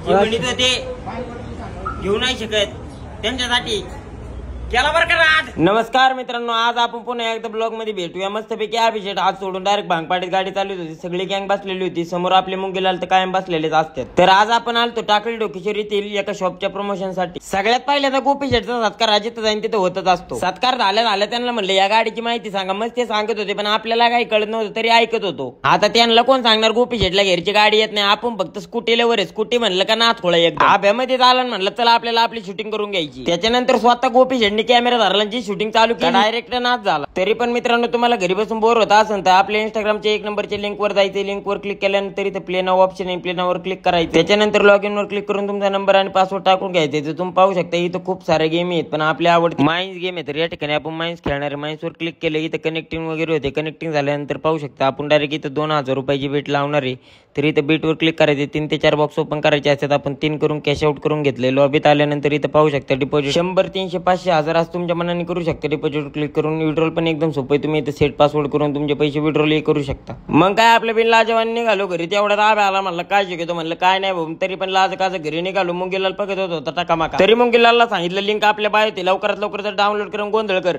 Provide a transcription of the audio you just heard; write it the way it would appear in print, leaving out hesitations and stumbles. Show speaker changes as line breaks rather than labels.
जे म्हणत होते घेऊ नाही शकत त्यांच्यासाठी केला बरं का आज. नमस्कार मित्रांनो, आज आपण पुन्हा एकदा ब्लॉग मध्ये भेटूया. मस्तपैकी अभिषेक हात सोडून डायरेक्ट भांगपाटीत गाडी चालू होती. सगळी गँग बसलेली होती. समोर आपले मुंगीलाल तर कायम बसलेलेच असतात. तर आज आपण आलतो टाकळी डोकेश्वर येथील एका शॉपच्या प्रमोशन साठी. सगळ्यात पहिल्यांदा गोपी शेटचा सत्कार जिथं जाईन तिथं होतच असतो. सत्कार झाल्या त्यांना म्हणलं या गाडीची माहिती सांगा. मग ते सांगत होते, पण आपल्याला काही कळत नव्हतं तरी ऐकत होतो. आता त्यांना कोण सांगणार गोपी शेटला घरची गाडी येत नाही. आपण फक्त स्कूटीला वर स्कूटी म्हणलं का नाथ खोळा एक आभ्यामध्ये झालं म्हणलं चला आपल्याला आपली शूटिंग करून घ्यायची. त्याच्यानंतर स्वतः गोपी शेटने कॅमेरा धरला, शूटिंग चालू केली. डायरेक्ट नाच झाला. तरी पण मित्रांनो, तुम्हाला घरी बसून बोर होता असेल तर आपल्या इंस्टाग्रामच्या 1 नंबरच्या लिंक वर जायचं. लिंक वर क्लिक केल्यानंतर इथे प्ले नाव ऑप्शन आहे, प्ले नावावर क्लिक करायचं. त्याच्यानंतर लॉग इन वर क्लिक करून तुमचा नंबर आणि पासवर्ड टाकून घ्यायचे. तर तुम्ही पाहू शकता इथं खूप सारे गेम आहेत, पण आपल्या आवडते माइन्स गेम आहे. तर या ठिकाणी आपण माइन्स खेळणार आहे. माइन्स वर क्लिक केलं इथं कनेक्टिंग वगैरे होते. कनेक्टिंग झाल्यानंतर पाहू शकता आपण डायरेक्ट इथं 2000 रुपयाची बेट लावणार आहे. तर इथं बेट वर क्लिक करायचे. 3 ते 4 बॉक्स ओपन करायचे असतात. आपण 3 करून कॅश आउट करून घेतले. लॉबीत आल्यानंतर इथं पाहू शकता डिपॉझिट 100, 300, 500, 1000 असं तुमच्या मनाने करू शकता. डिपॉझिट क्लिक करून विड्रॉल पण एकदम सोपं आहे. तुम्ही इथे सेट पासवर्ड करून तुमचे पैसे विड्रॉल करू शकता. मग काय आपल्या बिन लाजवान निघालो घरी. तेवढ्यात आबा आला, म्हणलं काय शिकतो, म्हणलं काय नाही भाऊ. तरी पण लाज काज घरी निघालो. मुंगीलाल बघत होता टाकामाका. तरी मुंगीलालला सांगितलं लिंक आपल्या बाहेर लवकरात लवकर डाउनलोड करून गोंधळ कर.